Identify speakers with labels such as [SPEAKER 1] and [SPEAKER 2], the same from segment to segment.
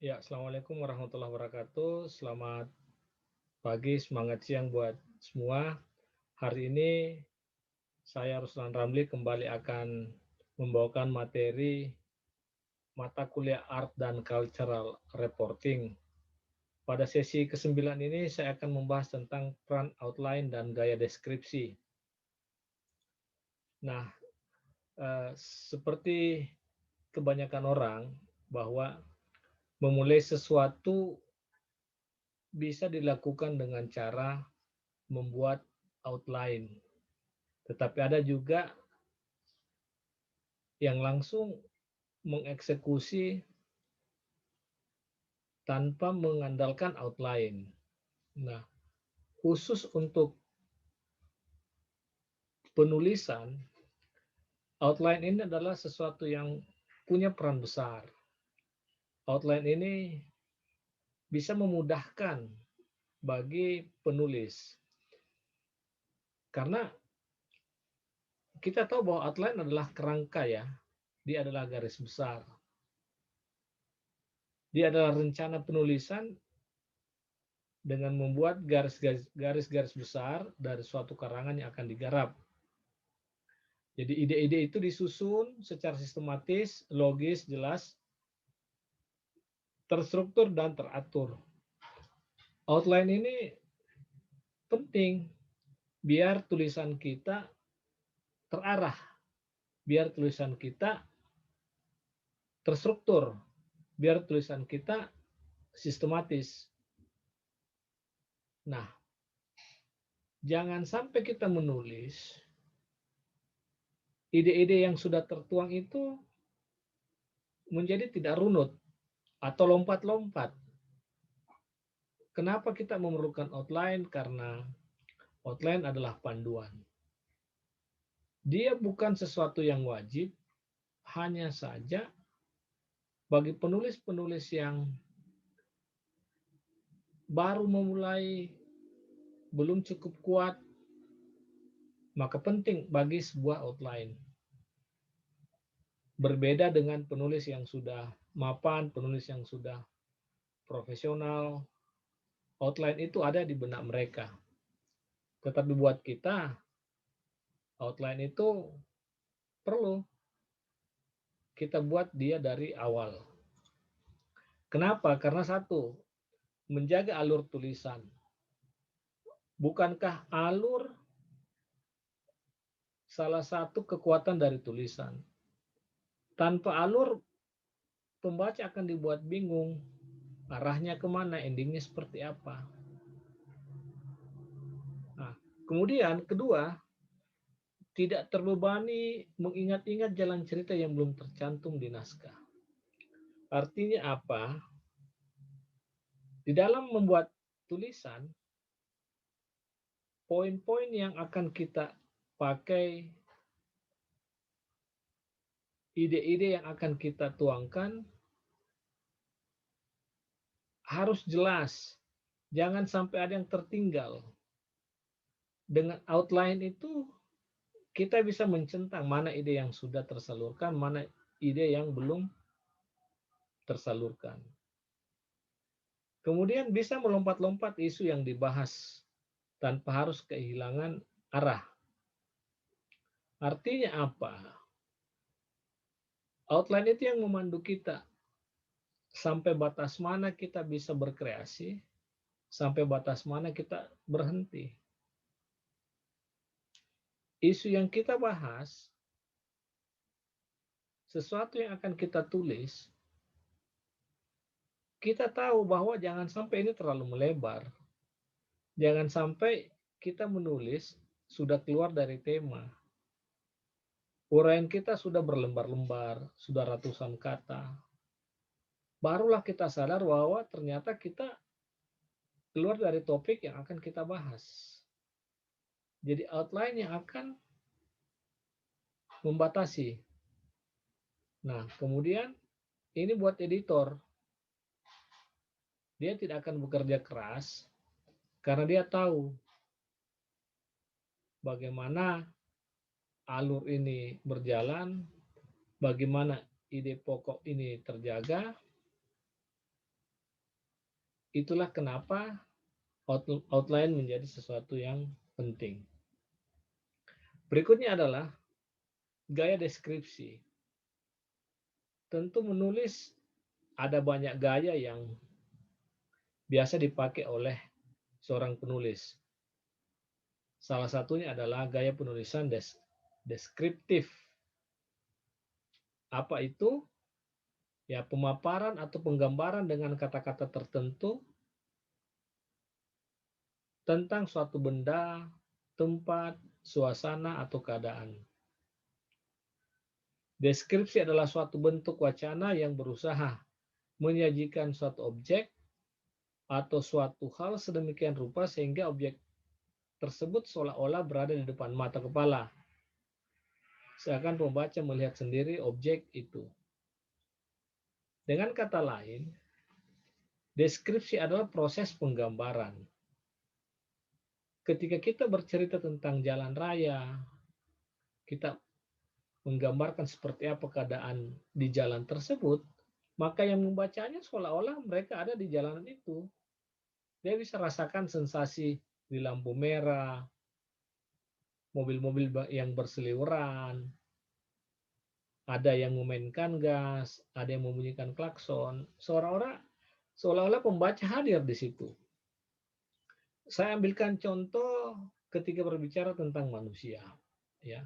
[SPEAKER 1] Ya, Assalamualaikum warahmatullahi wabarakatuh. Selamat pagi, semangat siang buat semua. Hari ini saya Ruslan Ramli kembali akan membawakan materi mata kuliah Art dan Cultural Reporting. Pada sesi ke-9 ini saya akan membahas tentang peran outline dan gaya deskripsi. Nah, seperti kebanyakan orang bahwa memulai sesuatu bisa dilakukan dengan cara membuat outline. Tetapi ada juga yang langsung mengeksekusi tanpa mengandalkan outline. Nah, khusus untuk penulisan, outline ini adalah sesuatu yang punya peran besar. Outline ini bisa memudahkan bagi penulis. Karena kita tahu bahwa outline adalah kerangka ya, dia adalah garis besar. Dia adalah rencana penulisan dengan membuat garis-garis besar dari suatu karangan yang akan digarap. Jadi ide-ide itu disusun secara sistematis, logis, jelas, terstruktur, dan teratur. Outline ini penting biar tulisan kita terarah, biar tulisan kita terstruktur, biar tulisan kita sistematis. Nah, jangan sampai kita menulis ide-ide yang sudah tertuang itu menjadi tidak runut atau lompat-lompat. Kenapa kita memerlukan outline? Karena outline adalah panduan. Dia bukan sesuatu yang wajib, hanya saja bagi penulis-penulis yang baru memulai, belum cukup kuat, maka penting bagi sebuah outline. Berbeda dengan penulis yang sudah mapan, penulis yang sudah profesional, outline itu ada di benak mereka. Tetapi buat kita, outline itu perlu kita buat dia dari awal. Kenapa? Karena satu, menjaga alur tulisan. Bukankah alur salah satu kekuatan dari tulisan? Tanpa alur, pembaca akan dibuat bingung. Arahnya kemana, endingnya seperti apa. Nah, kemudian kedua, tidak terbebani mengingat-ingat jalan cerita yang belum tercantum di naskah. Artinya apa? Di dalam membuat tulisan, poin-poin yang akan kita pakai, ide-ide yang akan kita tuangkan harus jelas. Jangan sampai ada yang tertinggal. Dengan outline itu kita bisa mencentang mana ide yang sudah tersalurkan, mana ide yang belum tersalurkan. Kemudian bisa melompat-lompat isu yang dibahas tanpa harus kehilangan arah. Artinya apa? Outline itu yang memandu kita sampai batas mana kita bisa berkreasi, sampai batas mana kita berhenti. Isu yang kita bahas, sesuatu yang akan kita tulis, kita tahu bahwa jangan sampai ini terlalu melebar. Jangan sampai kita menulis sudah keluar dari tema. Uraian kita sudah berlembar-lembar, sudah ratusan kata. Barulah kita sadar bahwa ternyata kita keluar dari topik yang akan kita bahas. Jadi outline yang akan membatasi. Nah, kemudian ini buat editor. Dia tidak akan bekerja keras karena dia tahu bagaimana alur ini berjalan, bagaimana ide pokok ini terjaga, Itulah kenapa outline menjadi sesuatu yang penting. Berikutnya adalah gaya deskripsi. Tentu menulis ada banyak gaya yang biasa dipakai oleh seorang penulis. Salah satunya adalah gaya penulisan deskriptif. Apa itu? Ya, pemaparan atau penggambaran dengan kata-kata tertentu tentang suatu benda, tempat, suasana, atau keadaan. Deskripsi adalah suatu bentuk wacana yang berusaha menyajikan suatu objek atau suatu hal sedemikian rupa sehingga objek tersebut seolah-olah berada di depan mata kepala. Seakan pembaca melihat sendiri objek itu. Dengan kata lain, deskripsi adalah proses penggambaran. Ketika kita bercerita tentang jalan raya, kita menggambarkan seperti apa keadaan di jalan tersebut, maka yang membacanya seolah-olah mereka ada di jalanan itu. Dia bisa rasakan sensasi di lampu merah, mobil-mobil yang berseliweran, ada yang memainkan gas, ada yang membunyikan klakson, seolah-olah pembaca hadir di situ. Saya ambilkan contoh ketika berbicara tentang manusia. Ya.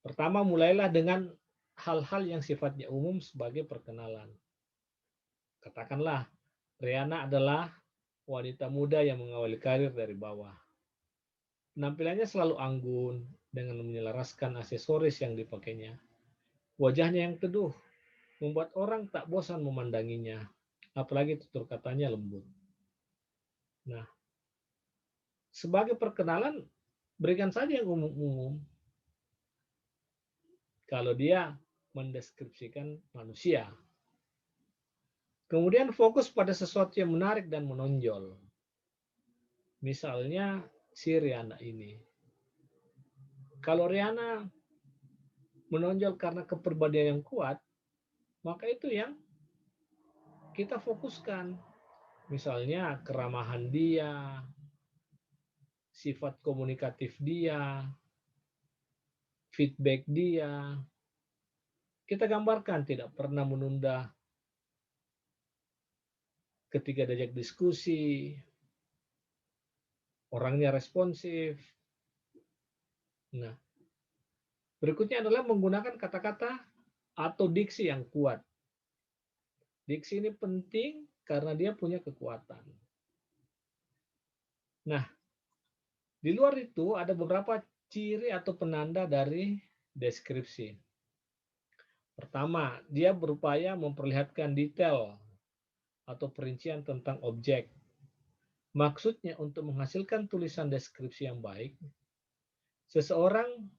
[SPEAKER 1] Pertama, mulailah dengan hal-hal yang sifatnya umum sebagai perkenalan. Katakanlah, Rihanna adalah wanita muda yang mengawali karir dari bawah. Penampilannya selalu anggun dengan menyelaraskan aksesoris yang dipakainya. Wajahnya yang teduh membuat orang tak bosan memandanginya, apalagi tutur katanya lembut. Nah, sebagai perkenalan, berikan saja yang umum-umum. Kalau dia mendeskripsikan manusia. Kemudian fokus pada sesuatu yang menarik dan menonjol. Misalnya si Rihanna ini. Kalau Rihanna menonjol karena kepribadian yang kuat, maka itu yang kita fokuskan. Misalnya keramahan dia, sifat komunikatif dia, feedback dia. Kita gambarkan tidak pernah menunda ketika diajak diskusi, orangnya responsif. Nah, berikutnya adalah menggunakan kata-kata atau diksi yang kuat. Diksi ini penting karena dia punya kekuatan. Nah, di luar itu ada beberapa ciri atau penanda dari deskripsi. Pertama, dia berupaya memperlihatkan detail atau perincian tentang objek. Maksudnya untuk menghasilkan tulisan deskripsi yang baik, seseorang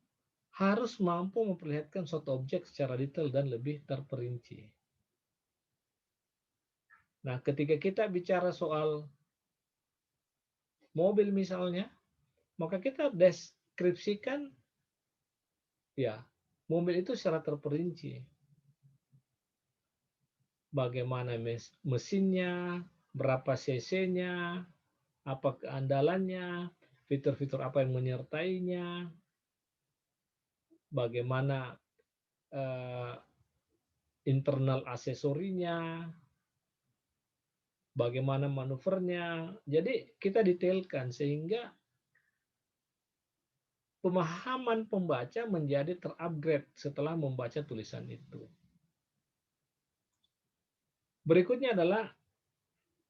[SPEAKER 1] harus mampu memperlihatkan suatu objek secara detail dan lebih terperinci. Nah, ketika kita bicara soal mobil misalnya, maka kita deskripsikan ya mobil itu secara terperinci. Bagaimana mesinnya, berapa cc-nya, apa keandalannya, fitur-fitur apa yang menyertainya, bagaimana internal aksesorinya, bagaimana manuvernya. Jadi kita detailkan sehingga pemahaman pembaca menjadi terupgrade setelah membaca tulisan itu. Berikutnya adalah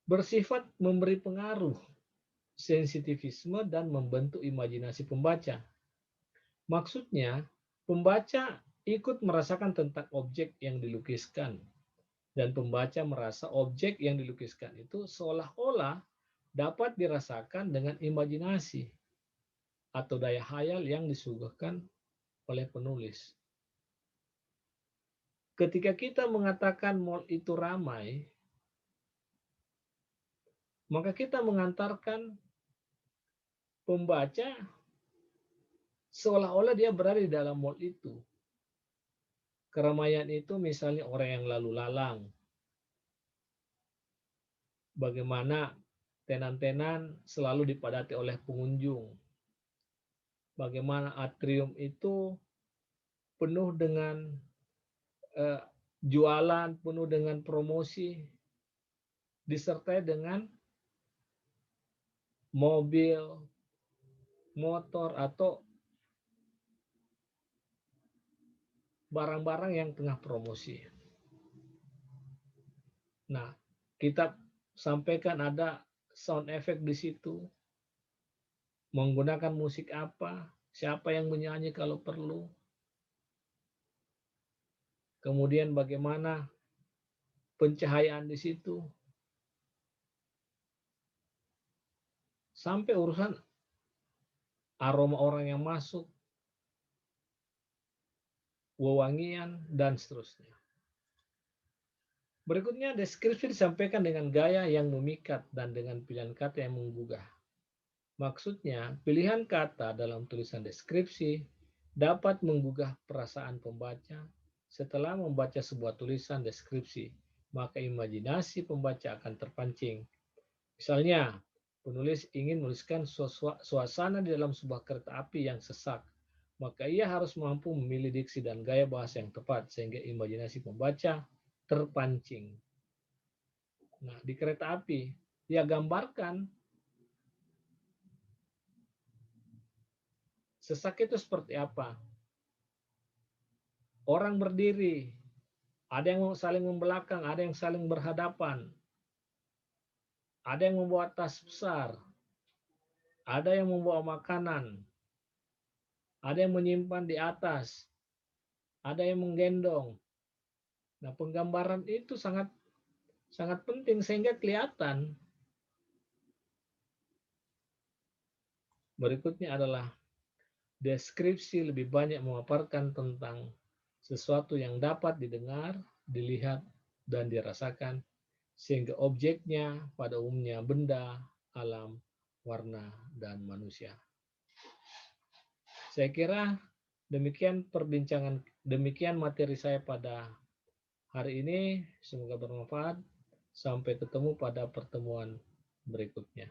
[SPEAKER 1] bersifat memberi pengaruh, sensitivisme, dan membentuk imajinasi pembaca. Maksudnya, pembaca ikut merasakan tentang objek yang dilukiskan, dan pembaca merasa objek yang dilukiskan itu seolah-olah dapat dirasakan dengan imajinasi atau daya hayal yang disuguhkan oleh penulis. Ketika kita mengatakan mall itu ramai, maka kita mengantarkan pembaca seolah-olah dia berada di dalam mall itu. Keramaian itu misalnya orang yang lalu lalang, Bagaimana tenan-tenan selalu dipadati oleh pengunjung. Bagaimana atrium itu penuh dengan eh, jualan, penuh dengan promosi, disertai dengan mobil, motor, atau barang-barang yang tengah promosi. Nah, kita sampaikan ada sound effect di situ, menggunakan musik apa, siapa yang menyanyi kalau perlu, kemudian bagaimana pencahayaan di situ, sampai urusan aroma orang yang masuk, wewangian, dan seterusnya. Berikutnya, deskripsi disampaikan dengan gaya yang memikat dan dengan pilihan kata yang menggugah. Maksudnya, pilihan kata dalam tulisan deskripsi dapat menggugah perasaan pembaca. Setelah membaca sebuah tulisan deskripsi, maka imajinasi pembaca akan terpancing. Misalnya, penulis ingin menuliskan suasana di dalam sebuah kereta api yang sesak, maka ia harus mampu memilih diksi dan gaya bahasa yang tepat sehingga imajinasi pembaca terpancing. Nah, di kereta api, ia gambarkan sesak itu seperti apa. Orang berdiri, ada yang saling membelakang, ada yang saling berhadapan, ada yang membawa tas besar, ada yang membawa makanan, ada yang menyimpan di atas, ada yang menggendong. Nah, penggambaran itu sangat sangat penting sehingga kelihatan. Berikutnya adalah deskripsi lebih banyak memaparkan tentang sesuatu yang dapat didengar, dilihat, dan dirasakan, sehingga objeknya pada umumnya benda, alam, warna, dan manusia. Saya kira demikian demikian materi saya pada hari ini. Semoga bermanfaat. Sampai ketemu pada pertemuan berikutnya.